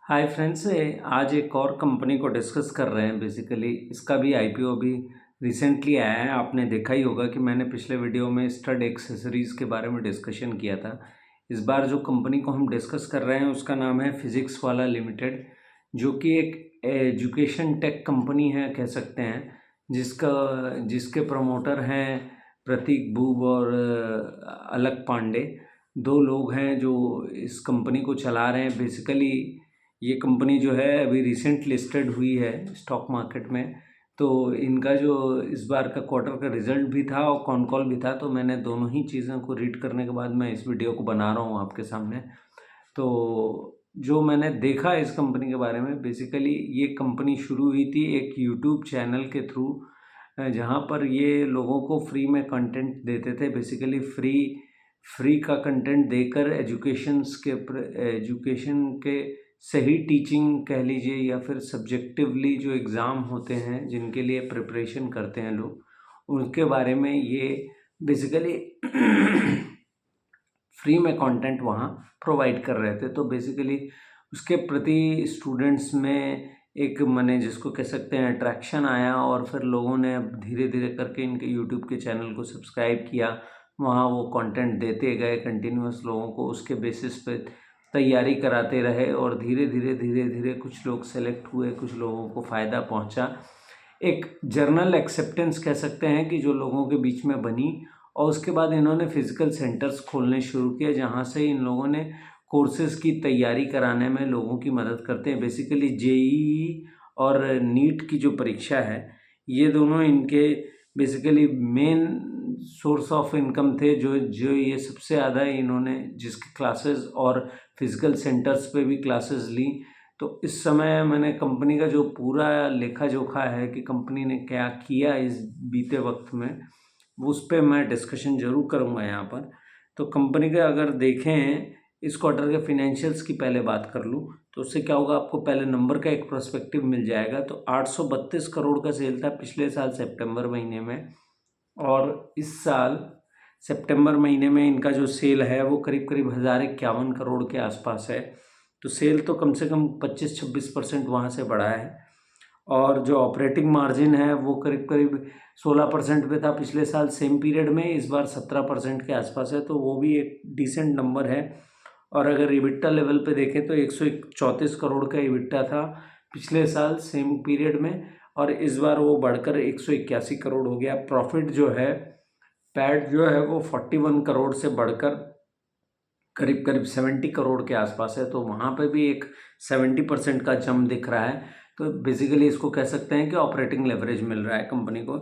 Hi friends, आज एक और कंपनी को डिस्कस कर रहे हैं। बेसिकली इसका भी आईपीओ भी रिसेंटली आया है। आपने देखा ही होगा कि मैंने पिछले वीडियो में स्टड एक्सेसरीज़ के बारे में डिस्कशन किया था। इस बार जो कंपनी को हम डिस्कस कर रहे हैं उसका नाम है फिजिक्स वाला लिमिटेड, जो कि एक एजुकेशन टेक कंपनी है कह सकते हैं, जिसके प्रमोटर हैं प्रतीक बूब और अलक पांडे। दो लोग हैं जो इस कंपनी को चला रहे हैं। बेसिकली ये कंपनी जो है अभी रिसेंट लिस्टेड हुई है स्टॉक मार्केट में। तो इनका जो इस बार का क्वार्टर का रिजल्ट भी था और कॉन कॉल भी था, तो मैंने दोनों ही चीज़ों को रीड करने के बाद मैं इस वीडियो को बना रहा हूँ आपके सामने। तो जो मैंने देखा इस कंपनी के बारे में, बेसिकली ये कंपनी शुरू हुई थी एक यूट्यूब चैनल के थ्रू, जहाँ पर ये लोगों को फ्री में कंटेंट देते थे। बेसिकली फ्री का कंटेंट देकर एजुकेशन के सही टीचिंग कह लीजिए, या फिर सब्जेक्टिवली जो एग्ज़ाम होते हैं जिनके लिए प्रिपरेशन करते हैं लोग, उनके बारे में ये बेसिकली फ्री में कंटेंट वहाँ प्रोवाइड कर रहे थे। तो बेसिकली उसके प्रति स्टूडेंट्स में एक माने जिसको कह सकते हैं अट्रैक्शन आया, और फिर लोगों ने अब धीरे धीरे करके इनके यूट्यूब के चैनल को सब्सक्राइब किया। वहाँ वो कंटेंट देते गए कंटिन्यूस, लोगों को उसके बेसिस पे तैयारी कराते रहे, और धीरे धीरे कुछ लोग सेलेक्ट हुए, कुछ लोगों को फ़ायदा पहुँचा। एक जर्नल एक्सेप्टेंस कह सकते हैं कि जो लोगों के बीच में बनी। और उसके बाद इन्होंने फिज़िकल सेंटर्स खोलने शुरू किए, जहाँ से इन लोगों ने कोर्सेज़ की तैयारी कराने में लोगों की मदद करते हैं। बेसिकली जेईई और नीट की जो परीक्षा है, ये दोनों इनके basically main source of income थे। जो जो ये सबसे ज़्यादा इन्होंने जिसकी क्लासेस और फिज़िकल सेंटर्स पे भी क्लासेस ली। तो इस समय मैंने कंपनी का जो पूरा लेखा जोखा है कि कंपनी ने क्या किया इस बीते वक्त में, उस पे मैं डिस्कशन ज़रूर करूँगा यहाँ पर। तो कंपनी का अगर देखें इस क्वार्टर के फिनेंशियल्स की पहले बात कर लूँ, तो उससे क्या होगा, आपको पहले नंबर का एक पर्सपेक्टिव मिल जाएगा। तो 832 करोड़ का सेल था पिछले साल सितंबर महीने में, और इस साल सितंबर महीने में इनका जो सेल है वो करीब करीब 1051 करोड़ के आसपास है। तो सेल तो कम से कम 25-26% वहाँ से बढ़ा है। और जो ऑपरेटिंग मार्जिन है वो करीब करीब 16% पे था पिछले साल सेम पीरियड में, इस बार 17% के आसपास है। तो वो भी एक डिसेंट नंबर है। और अगर इबिट्टा लेवल पे देखें तो 134 करोड़ का इबिट्टा था पिछले साल सेम पीरियड में, और इस बार वो बढ़कर 181 करोड़ हो गया। प्रॉफिट जो है, पैट जो है वो 41 करोड़ से बढ़कर करीब करीब 70 करोड़ के आसपास है। तो वहाँ पे भी एक 70% का जंप दिख रहा है। तो बेसिकली इसको कह सकते हैं कि ऑपरेटिंग लेवरेज मिल रहा है कंपनी को।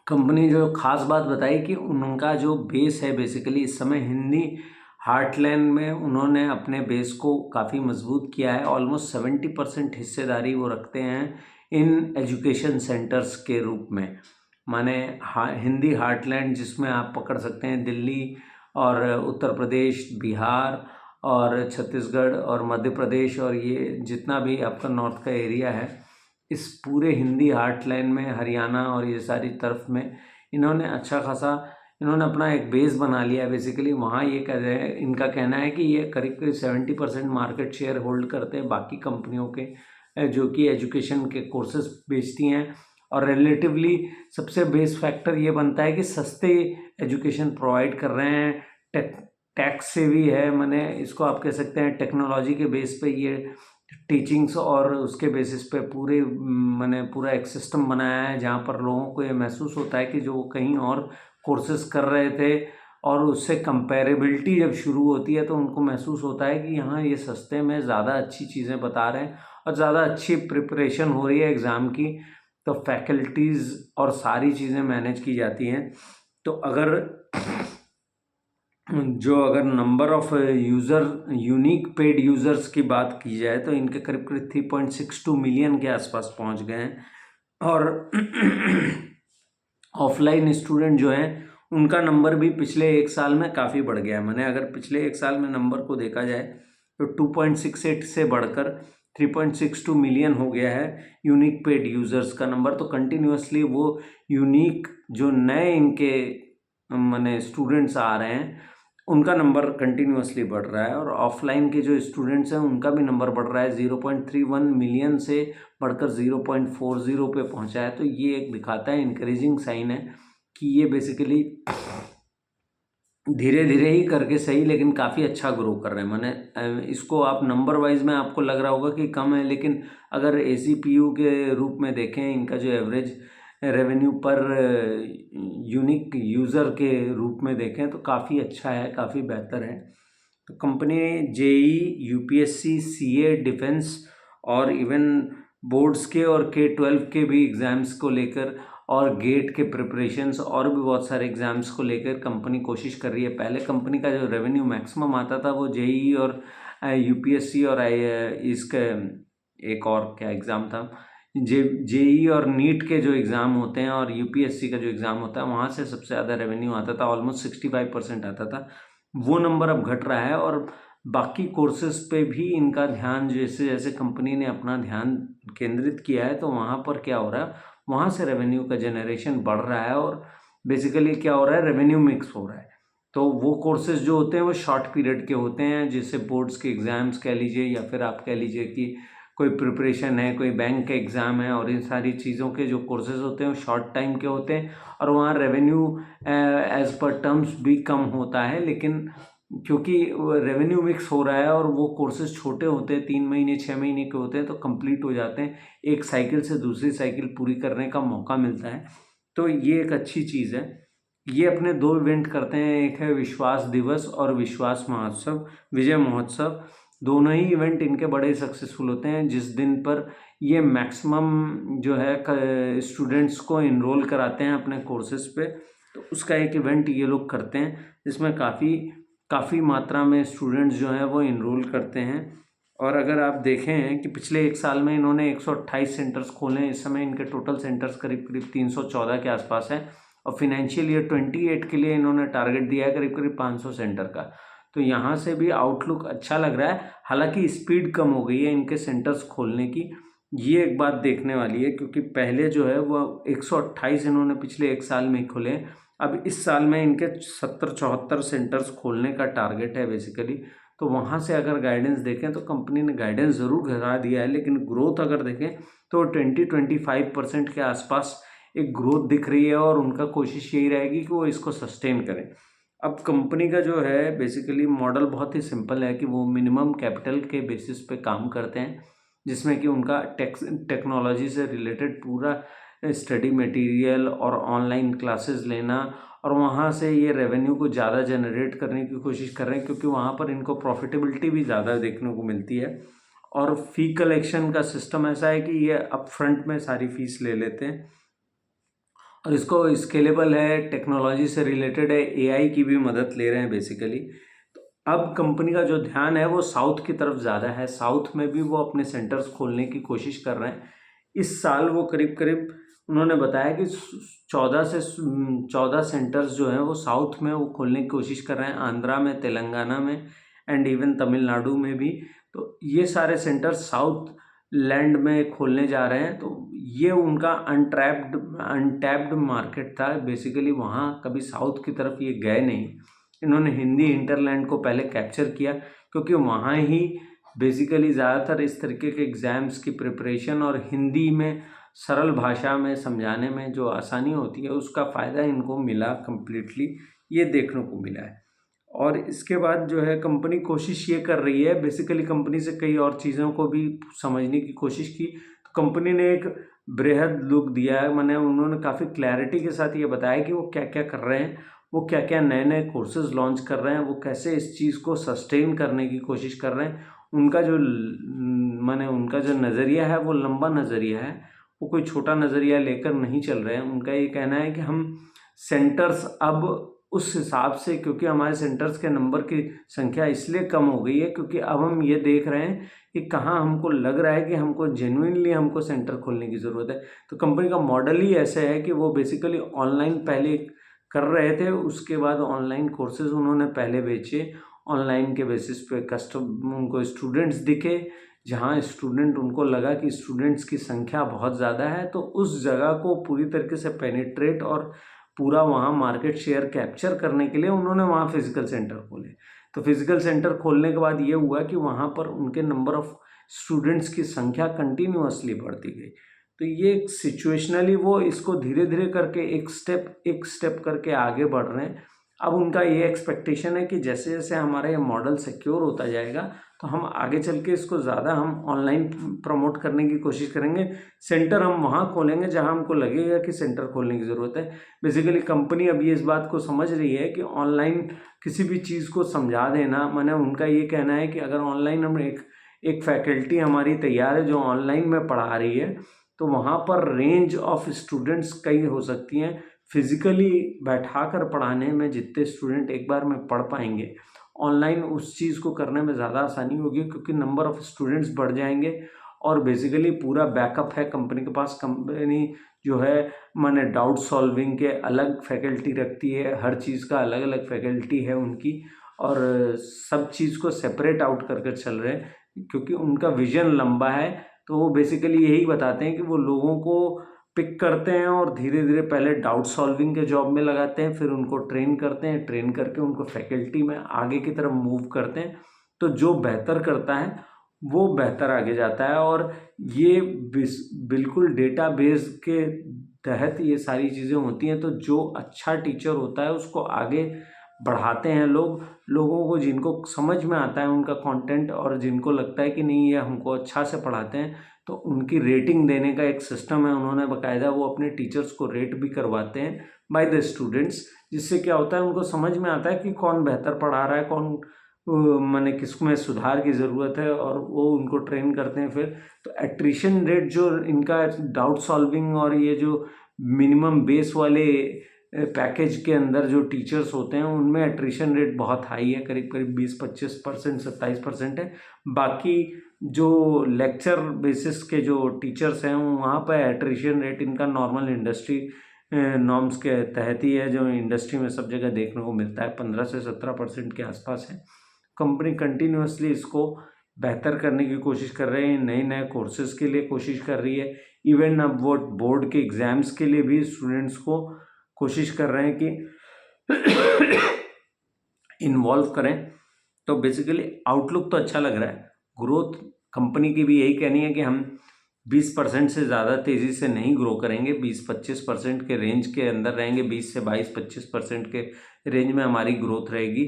कंपनी जो खास बात बताई कि उनका जो बेस है, बेसिकली इस समय हिंदी हार्टलैंड में उन्होंने अपने बेस को काफ़ी मजबूत किया है। ऑलमोस्ट 70% हिस्सेदारी वो रखते हैं इन एजुकेशन सेंटर्स के रूप में। माने हिंदी हार्टलैंड जिसमें आप पकड़ सकते हैं दिल्ली और उत्तर प्रदेश, बिहार और छत्तीसगढ़ और मध्य प्रदेश, और ये जितना भी आपका नॉर्थ का एरिया है, इस पूरे हिंदी हार्टलैंड में हरियाणा और ये सारी तरफ में इन्होंने अच्छा खासा इन्होंने अपना एक बेस बना लिया है। बेसिकली वहाँ ये कह रहे हैं, इनका कहना है कि ये करीब करीब 70% मार्केट शेयर होल्ड करते हैं बाकी कंपनियों के, जो कि एजुकेशन के कोर्सेज बेचती हैं। और रिलेटिवली सबसे बेस फैक्टर ये बनता है कि सस्ते एजुकेशन प्रोवाइड कर रहे हैं, टैक्स से भी है। माने इसको आप कह सकते हैं टेक्नोलॉजी के बेस पे ये टीचिंग्स, और उसके बेसिस पे पूरे मैंने पूरा एक सिस्टम बनाया है जहाँ पर लोगों को ये महसूस होता है कि जो वो कहीं और कोर्सेज कर रहे थे और उससे कंपैरेबिलिटी जब शुरू होती है तो उनको महसूस होता है कि यहाँ ये सस्ते में ज़्यादा अच्छी चीज़ें बता रहे हैं और ज़्यादा अच्छी प्रिपरेशन हो रही है एग्ज़ाम की। तो फैकल्टीज़ और सारी चीज़ें मैनेज की जाती हैं। तो अगर number of unique paid users की बात की जाए तो इनके करीब करीब 3.62 मिलियन के आसपास पहुंच गए हैं। और ऑफलाइन स्टूडेंट जो हैं उनका नंबर भी पिछले एक साल में काफ़ी बढ़ गया है। मैंने अगर पिछले एक साल में नंबर को देखा जाए तो 2.68 से बढ़कर 3.62 मिलियन हो गया है यूनिक पेड यूज़र्स का नंबर। तो कंटिन्यूसली वो यूनिक जो नए इनके माने स्टूडेंट्स आ रहे हैं उनका नंबर कंटिन्यूअसली बढ़ रहा है और ऑफलाइन के जो स्टूडेंट्स हैं उनका भी नंबर बढ़ रहा है, 0.31 मिलियन से बढ़कर 0.40 पे पहुंचा है। तो ये एक दिखाता है, इंकरेजिंग साइन है कि ये बेसिकली धीरे धीरे ही करके सही लेकिन काफ़ी अच्छा ग्रो कर रहे हैं। माने इसको आप नंबर वाइज में आपको लग रहा होगा कि कम है, लेकिन अगर ACPU के रूप में देखें, इनका जो एवरेज रेवेन्यू पर यूनिक यूज़र के रूप में देखें तो काफ़ी अच्छा है, काफ़ी बेहतर है। तो company JEE, UPSC, CA, defence और इवन बोर्ड्स के और K-12 के भी एग्ज़ाम्स को लेकर और गेट के प्रिपरेशंस और भी बहुत सारे एग्ज़ाम्स को लेकर कंपनी कोशिश कर रही है। पहले कंपनी का जो रेवेन्यू मैक्सिमम आता था वो JEE और UPSC और इसका एक और क्या एग्ज़ाम था, JEE और नीट के जो एग्ज़ाम होते हैं और UPSC का जो एग्ज़ाम होता है वहाँ से सबसे ज़्यादा रेवेन्यू आता था, ऑलमोस्ट 65% आता था। वो नंबर अब घट रहा है और बाकी कोर्सेज़ पे भी इनका ध्यान, जैसे जैसे कंपनी ने अपना ध्यान केंद्रित किया है तो वहाँ पर क्या हो रहा है, वहाँ से रेवेन्यू का जनरेशन बढ़ रहा है और बेसिकली क्या हो रहा है, रेवेन्यू मिक्स हो रहा है। तो वो कोर्सेज़ जो होते हैं वो शॉर्ट पीरियड के होते हैं, जैसे बोर्ड्स के एग्ज़ाम्स कह लीजिए या फिर आप कह लीजिए कि कोई प्रिपरेशन है, कोई बैंक का एग्ज़ाम है, और इन सारी चीज़ों के जो कोर्सेज़ होते हैं वो शॉर्ट टाइम के होते हैं और वहाँ रेवेन्यू एज़ पर टर्म्स भी कम होता है। लेकिन क्योंकि रेवेन्यू मिक्स हो रहा है और वो कोर्सेज छोटे होते हैं, 3 महीने 6 महीने के होते हैं, तो कंप्लीट हो जाते हैं, एक साइकिल से दूसरी साइकिल पूरी करने का मौका मिलता है। तो ये एक अच्छी चीज़ है। ये अपने 2 इवेंट करते हैं, एक है विश्वास दिवस और विश्वास महोत्सव, विजय महोत्सव। दोनों ही इवेंट इनके बड़े सक्सेसफुल होते हैं, जिस दिन पर ये मैक्सिमम जो है स्टूडेंट्स को इनरोल कराते हैं अपने कोर्सेज पे। तो उसका एक इवेंट ये लोग करते हैं जिसमें काफ़ी मात्रा में स्टूडेंट्स जो हैं वो इनरोल करते हैं। और अगर आप देखें कि पिछले 1 साल में इन्होंने 128 सेंटर्स खोले हैं, इस समय इनके टोटल सेंटर्स करीब करीब 314 के आसपास हैं और फिनेंशियल ईयर 28 के लिए इन्होंने टारगेट दिया है करीब करीब 500 सेंटर का। तो यहाँ से भी आउटलुक अच्छा लग रहा है, हालांकि स्पीड कम हो गई है इनके सेंटर्स खोलने की, ये एक बात देखने वाली है, क्योंकि पहले जो है वो 128 इन्होंने पिछले 1 साल में खोले, अब इस साल में इनके 70-74 सेंटर्स खोलने का टारगेट है बेसिकली। तो वहाँ से अगर गाइडेंस देखें तो कंपनी ने गाइडेंस ज़रूर घटा दिया है, लेकिन ग्रोथ अगर देखें तो 20-25% के आसपास एक ग्रोथ दिख रही है और उनका कोशिश यही रहेगी कि वो इसको सस्टेन करें। अब कंपनी का जो है बेसिकली मॉडल बहुत ही सिंपल है कि वो मिनिमम कैपिटल के बेसिस पे काम करते हैं, जिसमें कि उनका टेक्नोलॉजी से रिलेटेड पूरा स्टडी मटेरियल और ऑनलाइन क्लासेस लेना, और वहाँ से ये रेवेन्यू को ज़्यादा जनरेट करने की कोशिश कर रहे हैं, क्योंकि वहाँ पर इनको प्रॉफिटेबिलिटी भी ज़्यादा देखने को मिलती है। और फ़ी कलेक्शन का सिस्टम ऐसा है कि ये अप फ्रंट में सारी फीस ले लेते हैं और इसको स्केलेबल है, टेक्नोलॉजी से रिलेटेड है, AI की भी मदद ले रहे हैं बेसिकली। तो अब कंपनी का जो ध्यान है वो साउथ की तरफ ज़्यादा है, साउथ में भी वो अपने सेंटर्स खोलने की कोशिश कर रहे हैं। इस साल वो करीब करीब उन्होंने बताया कि 14 सेंटर्स जो हैं वो साउथ में वो खोलने की कोशिश कर रहे हैं, आंध्रा में, तेलंगाना में एंड इवन तमिलनाडु में भी। तो ये सारे सेंटर्स साउथ लैंड में खोलने जा रहे हैं। तो ये उनका अनटैप्ड मार्केट था बेसिकली, वहाँ कभी साउथ की तरफ ये गए नहीं। इन्होंने हिंदी इंटरलैंड को पहले कैप्चर किया, क्योंकि वहाँ ही बेसिकली ज़्यादातर इस तरीके के एग्ज़ाम्स की प्रिपरेशन और हिंदी में सरल भाषा में समझाने में जो आसानी होती है उसका फ़ायदा इनको मिला कम्प्लीटली, ये देखने को मिला है। और इसके बाद जो है कंपनी कोशिश ये कर रही है, बेसिकली कंपनी से कई और चीज़ों को भी समझने की कोशिश की। तो कंपनी ने एक बृहद लुक दिया है, माने उन्होंने काफ़ी क्लैरिटी के साथ ये बताया कि वो क्या क्या कर रहे हैं, वो क्या क्या नए नए कोर्सेज लॉन्च कर रहे हैं, वो कैसे इस चीज़ को सस्टेन करने की कोशिश कर रहे हैं। उनका जो माने उनका जो नज़रिया है वो लंबा नज़रिया है, वो कोई छोटा नज़रिया लेकर नहीं चल रहे हैं। उनका ये कहना है कि हम सेंटर्स अब उस हिसाब से, क्योंकि हमारे सेंटर्स के नंबर की संख्या इसलिए कम हो गई है क्योंकि अब हम ये देख रहे हैं कि कहाँ हमको लग रहा है कि हमको जेन्युइनली हमको सेंटर खोलने की ज़रूरत है। तो कंपनी का मॉडल ही ऐसे है कि वो बेसिकली ऑनलाइन पहले कर रहे थे, उसके बाद ऑनलाइन कोर्सेज उन्होंने पहले बेचे, ऑनलाइन के बेसिस पे उनको स्टूडेंट्स दिखे, जहाँ स्टूडेंट उनको लगा कि स्टूडेंट्स की संख्या बहुत ज़्यादा है, तो उस जगह को पूरी तरीके से पेनिट्रेट और पूरा वहाँ मार्केट शेयर कैप्चर करने के लिए उन्होंने वहाँ फिजिकल सेंटर खोले। तो फिजिकल सेंटर खोलने के बाद ये हुआ कि वहाँ पर उनके नंबर ऑफ स्टूडेंट्स की संख्या कंटिन्यूअसली बढ़ती गई। तो ये सिचुएशनली वो इसको धीरे धीरे करके एक स्टेप करके आगे बढ़ रहे हैं। अब उनका ये एक्सपेक्टेशन है कि जैसे जैसे हमारा ये मॉडल सिक्योर होता जाएगा तो हम आगे चल के इसको ज़्यादा हम ऑनलाइन प्रमोट करने की कोशिश करेंगे। सेंटर हम वहाँ खोलेंगे जहाँ हमको लगेगा कि सेंटर खोलने की ज़रूरत है। बेसिकली कंपनी अब ये इस बात को समझ रही है कि ऑनलाइन किसी भी चीज़ को समझा देना, माने उनका ये कहना है कि अगर ऑनलाइन हम एक फैकल्टी हमारी तैयार है जो ऑनलाइन में पढ़ा रही है, तो वहाँ पर रेंज ऑफ स्टूडेंट्स कई हो सकती हैं। फिजिकली बैठाकर पढ़ाने में जितने स्टूडेंट एक बार में पढ़ पाएंगे, ऑनलाइन उस चीज़ को करने में ज़्यादा आसानी होगी, क्योंकि नंबर ऑफ स्टूडेंट्स बढ़ जाएंगे और बेसिकली पूरा बैकअप है कंपनी के पास। कंपनी जो है माने डाउट सॉल्विंग के अलग फैकल्टी रखती है, हर चीज़ का अलग अलग फैकल्टी है उनकी, और सब चीज़ को सेपरेट आउट करके चल रहे हैं, क्योंकि उनका विजन लंबा है। तो वो बेसिकली यही बताते हैं कि वो लोगों को पिक करते हैं और धीरे धीरे पहले डाउट सॉल्विंग के जॉब में लगाते हैं, फिर उनको ट्रेन करते हैं, ट्रेन करके उनको फैकल्टी में आगे की तरफ मूव करते हैं। तो जो बेहतर करता है वो बेहतर आगे जाता है, और ये बिल्कुल डेटाबेस के तहत ये सारी चीज़ें होती हैं। तो जो अच्छा टीचर होता है उसको आगे बढ़ाते हैं लोगों को जिनको समझ में आता है उनका कंटेंट, और जिनको लगता है कि नहीं ये हमको अच्छा से पढ़ाते हैं, तो उनकी रेटिंग देने का एक सिस्टम है उन्होंने बाकायदा। वो अपने टीचर्स को रेट भी करवाते हैं बाय द स्टूडेंट्स, जिससे क्या होता है उनको समझ में आता है कि कौन बेहतर पढ़ा रहा है, कौन माने किसमें सुधार की ज़रूरत है, और वो उनको ट्रेन करते हैं फिर। तो एट्रिशन रेट जो इनका डाउट सॉल्विंग और ये जो मिनिमम बेस वाले पैकेज के अंदर जो टीचर्स होते हैं उनमें एट्रिशन रेट बहुत हाई है, करीब करीब 20-25%, 27% है। बाकी जो लेक्चर बेसिस के जो टीचर्स हैं वहाँ पर एट्रिशन रेट इनका नॉर्मल इंडस्ट्री नॉर्म्स के तहत ही है, जो इंडस्ट्री में सब जगह देखने को मिलता है, 15 से 17% के आसपास है। कंपनी कंटिन्यूसली इसको बेहतर करने की कोशिश कर रहे हैं, नए नए कोर्सेज़ के लिए कोशिश कर रही है। इवन अब वो बोर्ड के एग्ज़ाम्स के लिए भी स्टूडेंट्स को कोशिश कर रहे हैं कि इन्वॉल्व करें। तो बेसिकली आउटलुक तो अच्छा लग रहा है। ग्रोथ कंपनी की भी यही कहनी है कि हम 20% से ज़्यादा तेज़ी से नहीं ग्रो करेंगे, 20-25% के रेंज के अंदर रहेंगे, 20 से 22-25% के रेंज में हमारी ग्रोथ रहेगी,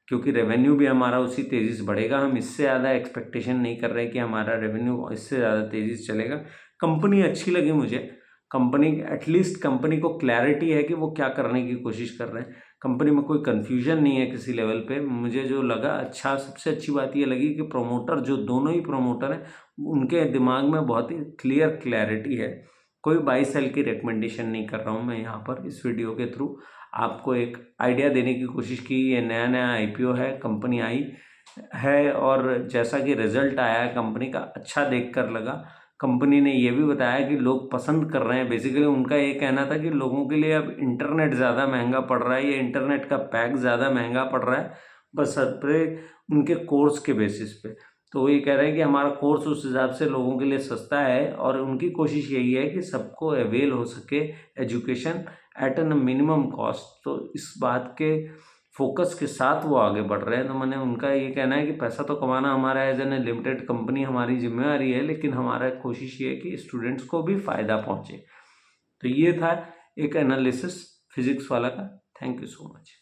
क्योंकि रेवेन्यू भी हमारा उसी तेज़ी से बढ़ेगा। हम इससे ज़्यादा एक्सपेक्टेशन नहीं कर रहे कि हमारा रेवेन्यू इससे ज़्यादा तेज़ी से चलेगा। कंपनी अच्छी लगी मुझे। कंपनी एटलीस्ट कंपनी को क्लैरिटी है कि वो क्या करने की कोशिश कर रहे हैं। कंपनी में कोई कन्फ्यूजन नहीं है किसी लेवल पे। मुझे जो लगा अच्छा, सबसे अच्छी बात ये लगी कि प्रमोटर, जो दोनों ही प्रमोटर हैं, उनके दिमाग में बहुत ही क्लैरिटी है। कोई बाई सेल की रिकमेंडेशन नहीं कर रहा हूँ मैं यहाँ पर इस वीडियो के थ्रू। आपको एक आइडिया देने की कोशिश की। ये नया नया IPO है, कंपनी आई है, और जैसा कि रिजल्ट आया है कंपनी का अच्छा देखकर लगा। कंपनी ने ये भी बताया कि लोग पसंद कर रहे हैं। बेसिकली उनका ये कहना था कि लोगों के लिए अब इंटरनेट ज़्यादा महंगा पड़ रहा है, ये इंटरनेट का पैक ज़्यादा महंगा पड़ रहा है, बस पे उनके कोर्स के बेसिस पे। तो वो ये कह रहे हैं कि हमारा कोर्स उस हिसाब से लोगों के लिए सस्ता है, और उनकी कोशिश यही है कि सबको अवेल हो सके education at an minimum cost. तो इस बात के फोकस के साथ वो आगे बढ़ रहे हैं। तो मैंने उनका ये कहना है कि पैसा तो कमाना हमारा एज एन लिमिटेड कंपनी हमारी जिम्मेवारी है, लेकिन हमारा कोशिश ये है कि स्टूडेंट्स को भी फ़ायदा पहुँचे। तो ये था एक एनालिसिस फिजिक्स वाला का। Thank you so much.